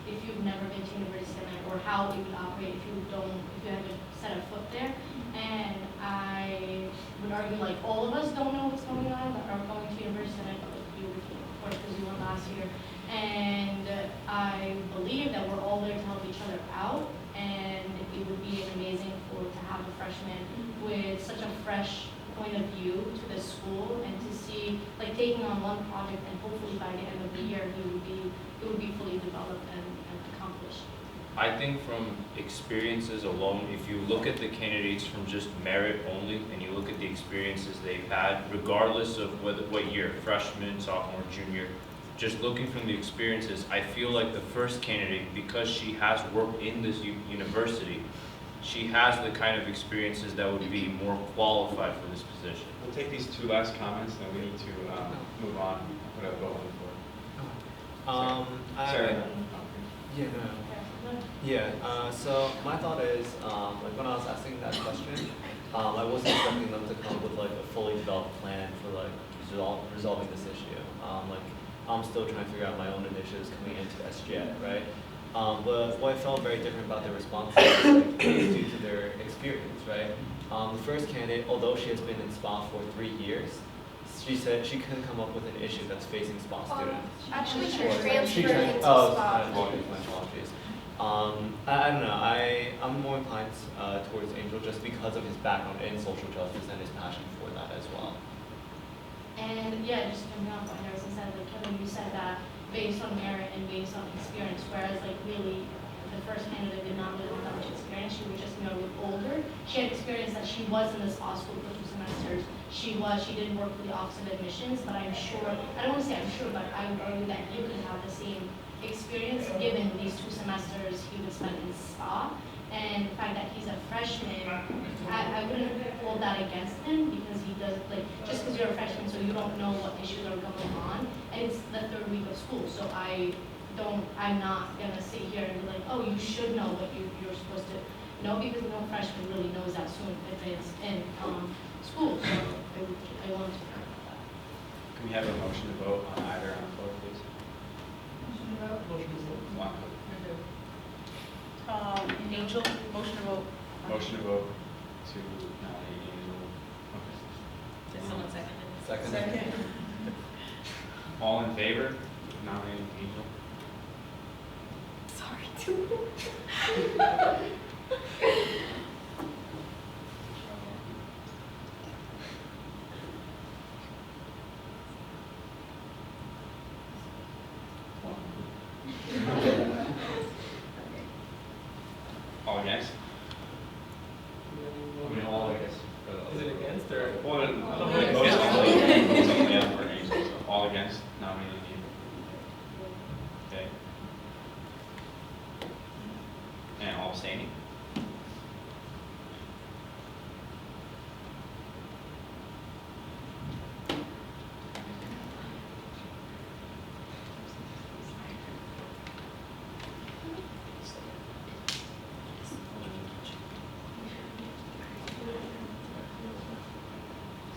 if you've never been to University Senate, or how it would operate if you haven't set a foot there? And I would argue like all of us don't know what's going on that are going to University Senate, but you, of course, because you went last year. And I believe that we're all there to help each other out, and it would be amazing to have a freshman with such a fresh point of view to the school, and to see like taking on one project, and hopefully by the end of the year it would be fully developed and accomplished. I think from experiences alone, if you look at the candidates from just merit only, and you look at the experiences they've had, regardless of what year, freshman, sophomore, junior, just looking from the experiences, I feel like the first candidate, because she has worked in this university, she has the kind of experiences that would be more qualified for this position. We'll take these two last comments, and then we need to move on and put a vote on the floor. Sorry. So my thought is, like when I was asking that question, I wasn't expecting them to come up with like a fully developed plan for like resolving this issue. Like I'm still trying to figure out my own initiatives coming into SGA, right? But what I felt very different about their response is like, due to their experience, right? The first candidate, although she has been in SPA for 3 years, she said she couldn't come up with an issue that's facing SPA students. Actually, she Or- transferred into oh, SPA. my apologies. I don't know. I'm more inclined towards Angel just because of his background in social justice and his passion for that as well. And yeah, just coming off what Harrison said, like Kevin, you said that based on merit and based on experience, whereas like really the first candidate did not really have that much experience. She was just older. She had experience that she was in the spa school for 2 semesters. She did work for the Office of Admissions, but I'm sure, I don't want to say I'm sure, but I would argue that you could have the same experience given these 2 semesters he would spend in SPA. And the fact that he's a freshman, I wouldn't hold that against him, because he does, like, just because you're a freshman, so you don't know what issues are going on, and it's the 3rd week of school, so I'm not gonna sit here and be like, oh, you should know what you're supposed to know, because no freshman really knows that soon if it's in school, so I want to know about that. Can we have a motion to vote on either on the floor, please? Motion to vote. One. Angel, motion to vote. Motion to vote to nominate Angel. Did someone second it? Second. All in favor of nominating Angel? Sorry, too. All against? I mean, all against. Is it against or? Well, I don't really vote on for Angel, so all against nominating Angel. Okay. And all abstaining?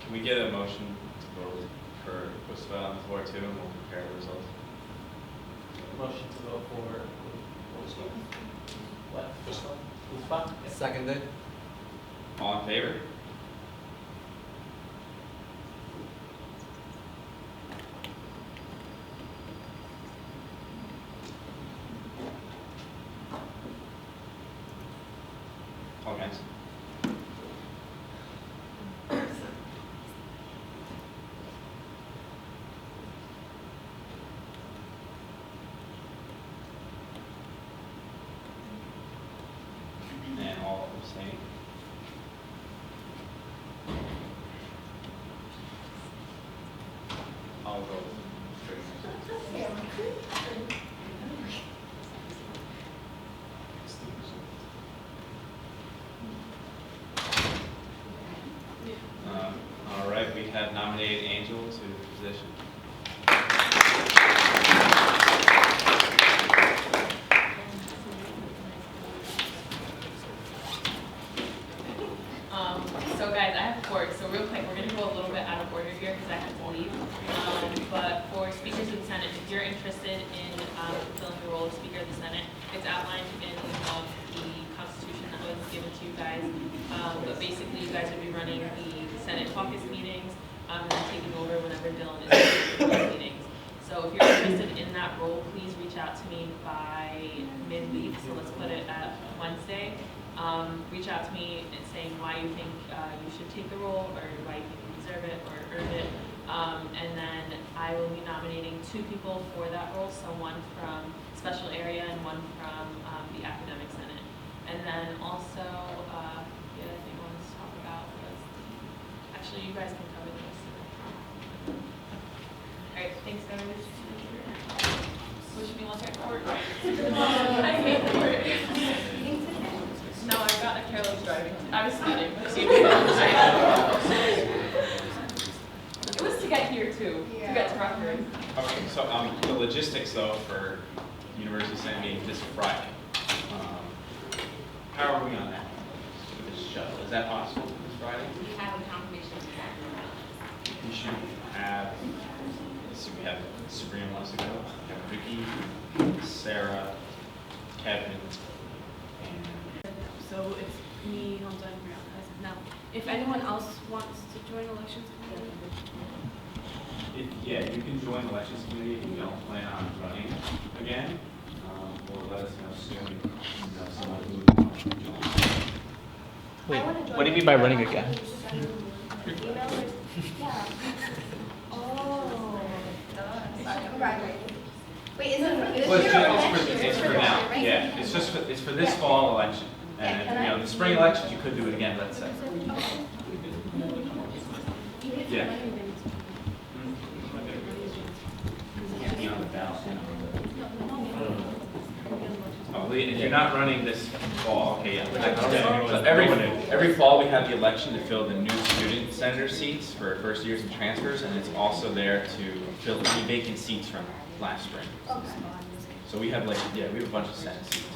Can we get a motion to vote for what's on the floor too, and we'll compare the results? Motion to vote for what? Uspa? Seconded. All in favor? All against? Any? I'll go straight. All right, we have nominated Angel to the position. So guys, I have four, so real quick, we're gonna go a little bit out of order here because I have to leave. But for speakers of the Senate, if you're interested in filling the role of Speaker of the Senate, it's outlined in the Constitution that was given to you guys. But basically, you guys would be running the Senate caucus meetings and then taking over whenever Dylan is in those meetings. So if you're interested in that role, please reach out to me by midweek. So let's put it at Wednesday. Reach out to me and saying why you think you should take the role or why you think you deserve it or earn it. And then I will be nominating 2 people for that role, so one from special area and one from the academic senate. And then also, the other thing I wanted to talk about was, actually you guys can cover the rest of it. All right, thanks guys. Wish me luck at court. I hate court. No, I got a careless driving. I was speeding. It was to get here too, to get to Rockford. Okay, so the logistics though for University Senate meeting this Friday. How are we on that? With this shuttle, is that possible this Friday? We have a confirmation We should have. Let's see, we have Sabrina wants to go. We have Vicky, Sarah, Kevin, and. So it's me, Hamza, and Brianna. Now, if anyone else wants to join elections committee, Yeah, you can join elections committee if you don't plan on running again, or let us know soon. You know, someone who wants to join. Wait, what do you mean by running again? Yeah. Oh. Wait, is it this Well, year or next year? it's for now. right? Yeah, it's for this fall election, and the spring elections you could do it again. Let's say. Yeah. Be on the ballot. Oh, if you're not running this fall, okay, yeah. So every fall we have the election to fill the new student senator seats for first years and transfers, and it's also there to fill any vacant seats from last spring. Okay. So we have we have a bunch of Senate seats.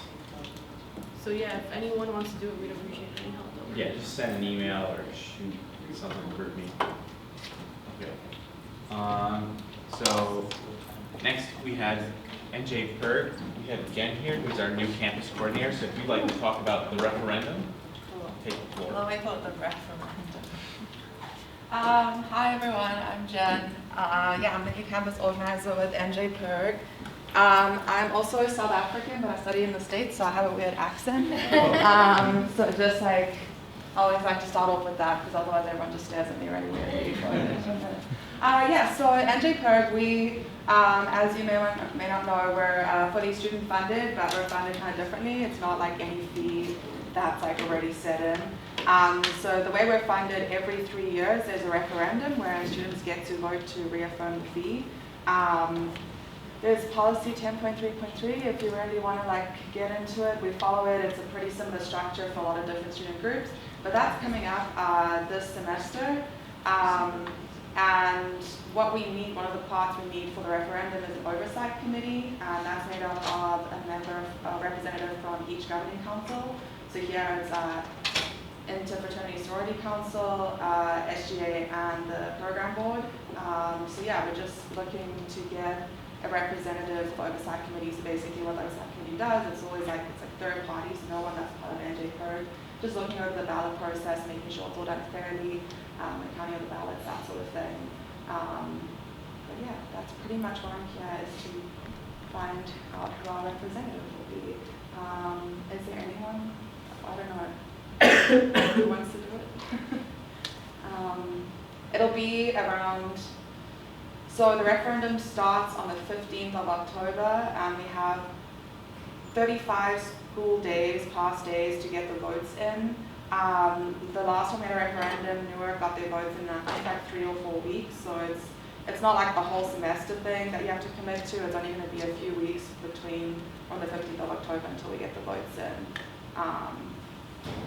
so yeah, if anyone wants to do it, we'd appreciate any help. Yeah, just send an email or shoot something to group me. Okay. So next we had NJPIRG. We have Jen here, who's our new campus coordinator. So if you'd like to talk about the referendum, take the floor. Well, I thought the referendum. Hi everyone, I'm Jen. I'm the new campus organizer with NJPIRG. I'm also a South African, but I study in the States, so I have a weird accent. So just I always like to start off with that, because otherwise everyone just stares at me really weirdly. So NJPIRG, we, as you may not know, we're fully student funded, but we're funded kind of differently. It's not like any fee that's like already set in. So the way we're funded, every 3 years there's a referendum where students get to vote to reaffirm the fee. There's policy 10.3.3. If you really want to get into it, we follow it. It's a pretty similar structure for a lot of different student groups, but that's coming up this semester. And what we need, one of the parts we need for the referendum is an Oversight Committee, and that's made up of a representative from each governing council. So here it's Interfraternity Sorority Council, SGA, and the program board. We're just looking to get a representative for Oversight Committee. So basically what the Oversight Committee does, it's always it's third parties, no one that's part of NJPIRG, just looking over the ballot process, making sure it's all done fairly, counting of the ballots, that sort of thing. That's pretty much what I'm here, is to find out who our representative will be. Is there anyone, I don't know, who wants to do it? It'll be around, so the referendum starts on the 15th of October, and we have 35 school days, past days, to get the votes in. The last time we had a referendum, Newark got their votes in, I think, like 3 or 4 weeks, so it's not like a whole semester thing that you have to commit to. It's only going to be a few weeks between from the 15th of October until we get the votes in.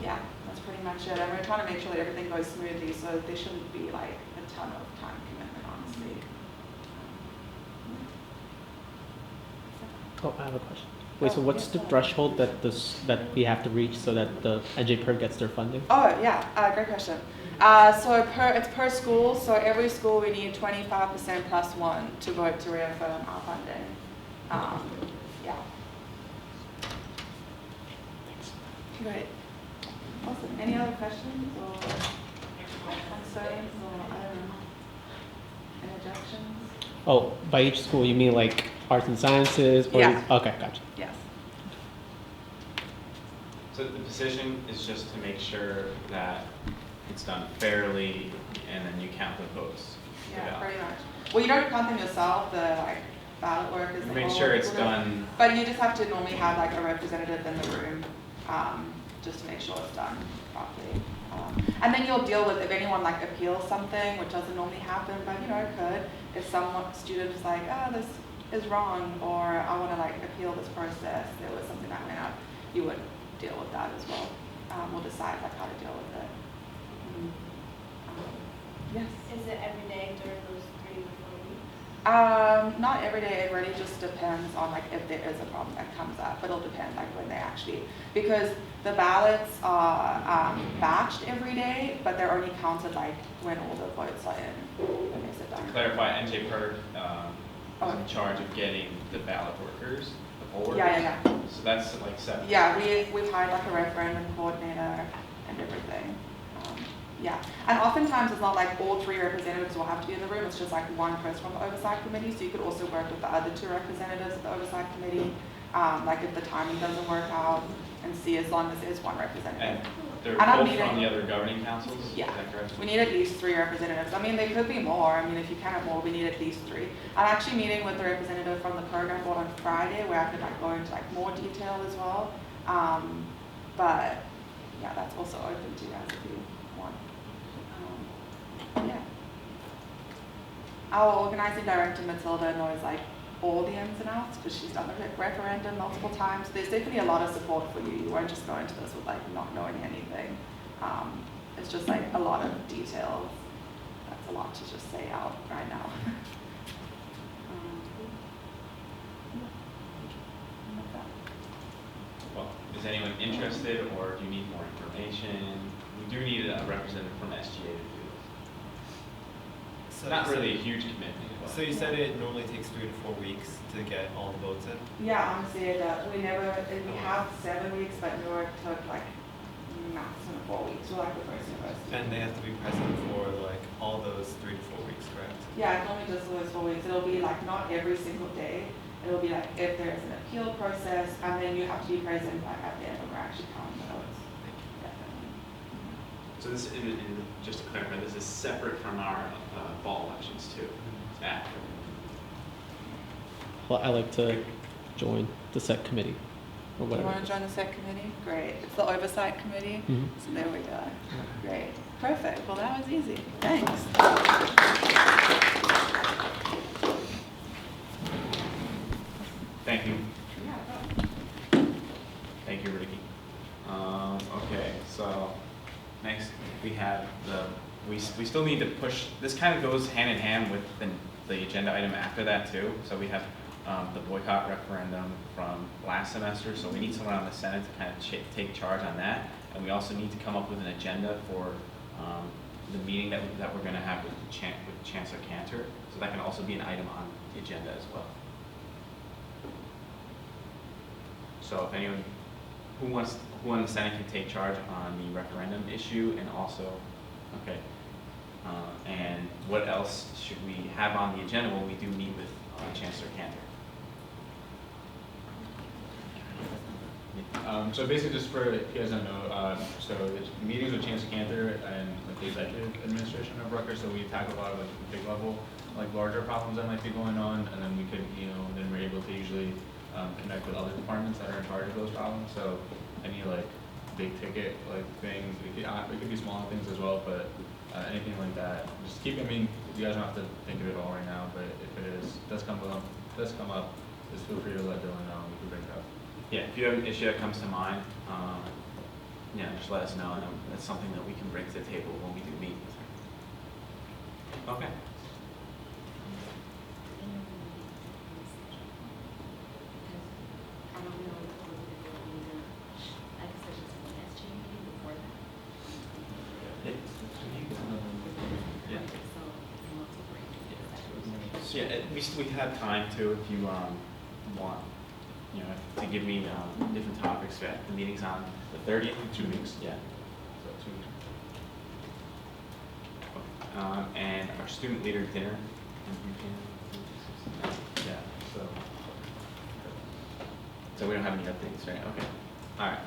Yeah, that's pretty much it. And we're trying to make sure that everything goes smoothly, so there shouldn't be like a ton of time commitment, honestly. Oh, I have a question. Wait, so what's the threshold that that we have to reach so that the NJPIRG gets their funding? Oh yeah, great question. So it's per school. So every school we need 25% plus 1 to vote to reaffirm our funding. Yeah. Thanks. Great. Awesome. Any other questions or concerns or I don't know, interjections? Oh, by each school you mean like arts and sciences? Or Yeah. Okay, gotcha. Yes. So the decision is just to make sure that it's done fairly, and then you count the votes. Yeah, pretty much. Well, you don't count them yourself. The like ballot work is. You make sure it's done. But you just have to normally have like a representative in the room, just to make sure it's done properly. And then you'll deal with if anyone like appeals something, which doesn't normally happen, but you know it could. If some student is like, oh, this is wrong, or I want to like appeal this process, there was something that went up, you would deal with that as well. We'll decide like how to deal with it. Yes. Is it every day during those 3 to 4 weeks? Not every day. It really just depends on like if there is a problem that comes up. But it'll depend like when they actually, because the ballots are batched every day, but they're only counted like when all the votes are in. That makes it done. To clarify, NJPIRG is in charge of getting the ballot workers, the poll workers. Yeah. So that's like separate. Yeah, we've hired like a referendum coordinator and everything. Yeah, and oftentimes it's not like all 3 representatives will have to be in the room. It's just like 1 person from the Oversight Committee. So you could also work with the other 2 representatives of the Oversight Committee. Like if the timing doesn't work out, and see as long as there's 1 representative. And they're I'm both meeting- from the other governing councils? Yeah. Is that correct? We need at least 3 representatives. I mean, there could be more. I mean, if you can have more, we need at least 3. I'm actually meeting with the representative from the program board on Friday, where I could like go into like more detail as well. But yeah, that's also open to you guys if you want. Yeah. Our organizing director, Matilda, knows like all the ins and outs because she's done the referendum multiple times. There's definitely a lot of support for you. You won't just go into this with like not knowing anything. It's just like a lot of details. That's a lot to just say out right now. Well, is anyone interested, or do you need more information? We do need a representative from SGA to do this. So Not really a huge commitment. But So you said it normally takes 3 to 4 weeks to get all the votes in? Yeah, honestly, we have 7 weeks, but Newark took like maximum 4 weeks. We're like the first university. And they have to be present for like all those 3 to 4 weeks, correct? Yeah, it's only just those 4 weeks. It'll be like not every single day. It'll be like if there's an appeal process, and then you have to be present like at the end when we're actually counting the votes. Definitely. So this, just to clarify, this is separate from our fall elections too. It's after. Well, I like to join the set committee or You whatever. want to join the SEC committee? Great. It's the Oversight Committee. Mhm. So there we go. Great. Perfect. Well, that was easy. Thanks. Thank you. Yeah, Thank you, Ricky. Okay, so next we have we still need to push, this kind of goes hand in hand with the agenda item after that too. So we have the boycott referendum from last semester, so we need someone on the Senate to kind of take charge on that. And we also need to come up with an agenda for the meeting that we're going to have with Chancellor Cantor. So that can also be an item on the agenda as well. So if anyone who on the Senate can take charge on the referendum issue, and also, okay, and what else should we have on the agenda when we do meet with Chancellor Cantor? So basically, just for if you guys don't know, so it's meetings with Chancellor Cantor and like the executive administration of Rutgers, so we tackle a lot of like big level, like larger problems that might be going on, and then we could, then we're able to usually connect with other departments that are in charge of those problems. So any like big ticket like things. It could be smaller things as well, but anything like that. Just keep. I mean, you guys don't have to think of it all right now, but if it does come up, just feel free to let Dylan know. We can bring it up. Yeah, if you have an issue that comes to mind, yeah, just let us know, and that's something that we can bring to the table when we do meet with her. Okay. I don't know if we'll need a, like I said, just an SGA meeting before that. Yeah. So, we want to break it. So yeah, at least we have time to, if you want, you know, to give me different topics. Yeah, the meeting's on the 30th in 2 weeks. Yeah. So 2 weeks. Okay. And our student leader dinner. Yeah. So we don't have any updates, right? Okay. All right.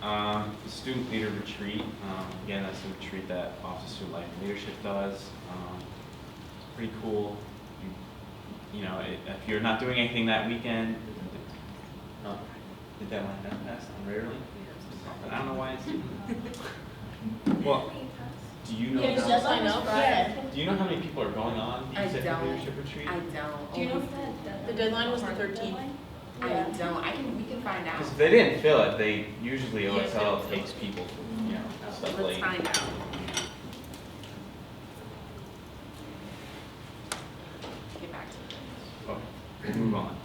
Okay. Student leader retreat. Again, that's a retreat that Office of Student Life and Leadership does. It's pretty cool. You know, if you're not doing anything that weekend, did that one pass on rarely? I don't know why it's. Well, do you know? Yeah, it's deadline up. Yeah. Do you know how many people are going on the executive leadership retreat? I don't. Do you know if the deadline was the 13th? I don't. We can find out. Because if they didn't fill it, they usually Yeah, OSL takes people, you know, stuff Let's late. find out. Get back to it. Okay, we'll move on.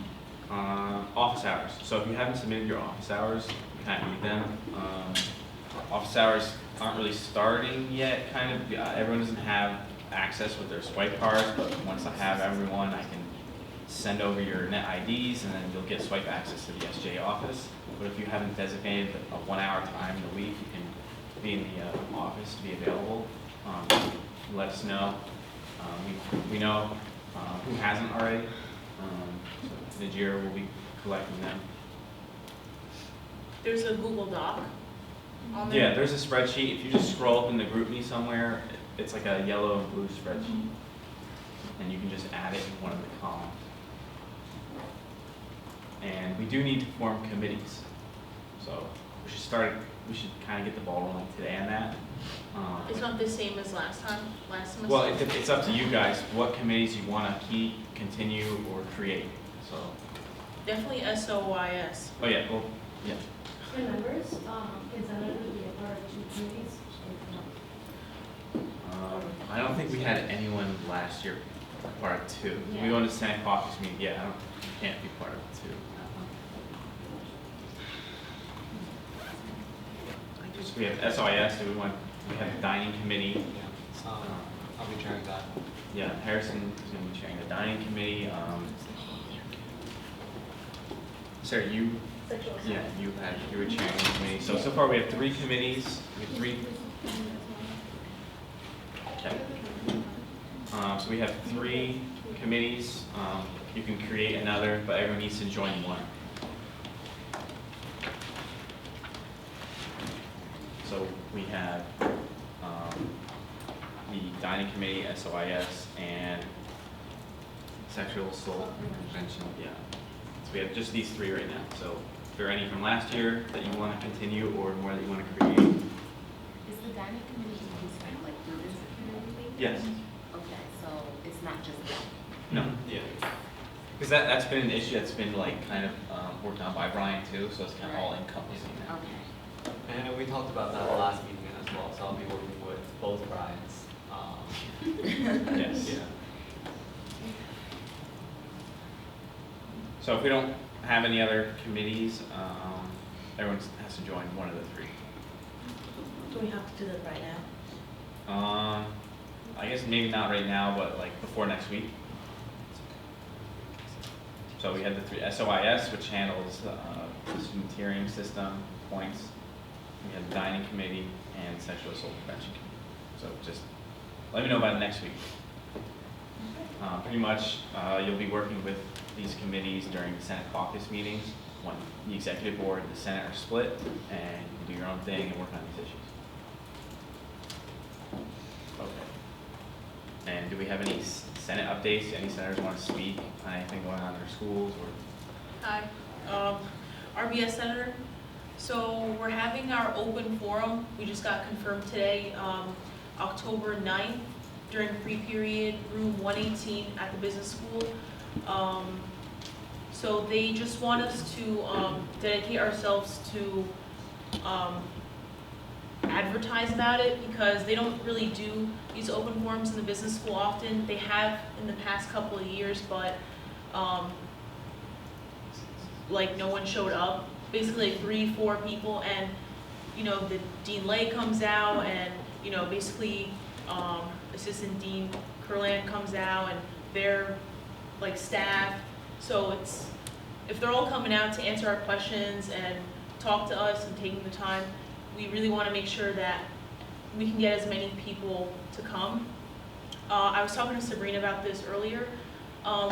Office hours. So if you haven't submitted your office hours, you kind of need them. Office hours aren't really starting yet, kind of. Everyone doesn't have access with their swipe cards, but once I have everyone, I can send over your net IDs, and then you'll get swipe access to the SGA office. But if you haven't designated a 1 hour time in the week, you can be in the office to be available. Let us know. We know who hasn't already. So NJPIRG will be collecting them. There's a Google Doc on there. Yeah, there's a spreadsheet. If you just scroll up in the GroupMe somewhere, it's like a yellow and blue spreadsheet. And you can just add it in one of the columns. And we do need to form committees. So we should kind of get the ball rolling today on that. It's not the same as last semester? Well, it's up to you guys what committees you want to keep, continue, or create. So. Definitely SOYS. Oh yeah, well, yeah. The members, is that going to be a part of 2 committees? I don't think we had anyone last year part of 2. Yeah. We went to Senate caucus meeting. Yeah, you can't be part of 2. So we have SIS. We have the dining committee. I'll be chairing that. Yeah, Harrison is going to be chairing the dining committee. Sarah, you were chairing the committee. So far we have 3 committees. We have 3. Okay. So we have 3 committees. You can create another, but everyone needs to join one. So we have the dining committee, SOIS, and sexual assault prevention. Yeah. So we have just these 3 right now. So if there are any from last year that you want to continue or more that you want to create. Is the dining committee kind of like interdisciplinary and everything? Yes. Okay, so it's not just that. No. Yeah. Because that's been an issue that's been like kind of worked on by Brian too, so it's kind of all encompassing now. Okay. And we talked about that last meeting as well, so I'll be working with both Brians. Yes. Yeah. So if we don't have any other committees, everyone has to join one of the 3. Do we have to do that right now? I guess maybe not right now, but like before next week. So we had the 3 SOIS, which handles the student tiering system, points. We had the dining committee and sexual assault prevention committee. So just let me know about next week. Pretty much, you'll be working with these committees during the Senate caucus meetings when the executive board and the Senate are split, and you can do your own thing and work on these issues. Okay. And do we have any Senate updates? Any senators want to speak on anything going on in their schools or Hi, RBS Senator. So we're having our open forum, we just got confirmed today, October 9th during free period, room 118 at the business school. So they just want us to dedicate ourselves to advertise about it because they don't really do these open forums in the business school often. They have in the past couple of years, but like no one showed up. Basically like 3-4 people, and you know the Dean Lay comes out, and you know basically Assistant Dean Kurland comes out, and their like staff. So it's if they're all coming out to answer our questions and talk to us and taking the time, we really want to make sure that we can get as many people to come. I was talking to Sabrina about this earlier.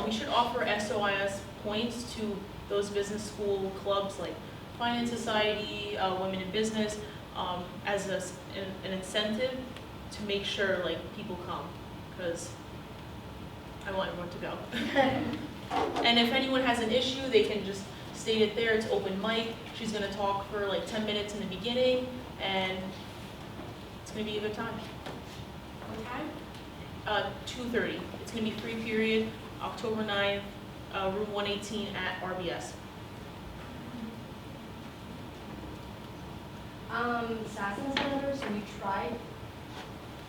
We should offer SOIS points to those business school clubs like Finance Society, Women in Business, as an incentive to make sure like people come, because I want everyone to go. And if anyone has an issue, they can just state it there. It's open mic. She's going to talk for like 10 minutes in the beginning, and it's going to be a good time. What time? 2:30. It's going to be free period, October 9th, room 118 at RBS. Assassin Senators,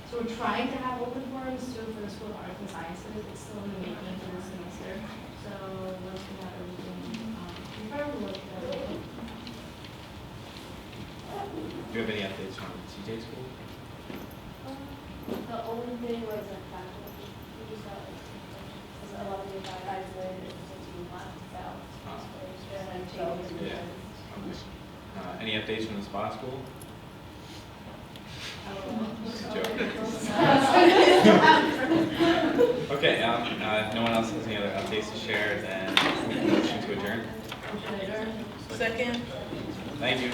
so we're trying to have open forums too for the School of Arts and Sciences. It's still in the making for the semester. So once we have everything confirmed, we'll look at it. Do you have any updates from CJ school? The only thing was that faculty, we just got a lot of the guys that it's left, so. Yeah. Any updates from the SPAA school? Just a joke. Okay, if no one else has any other updates to share, then motion to adjourn. Second. Thank you.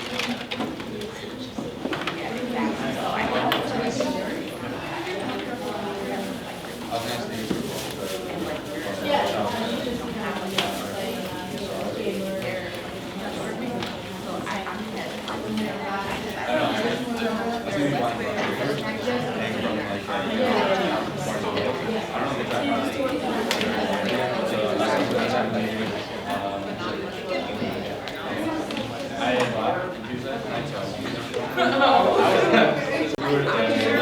I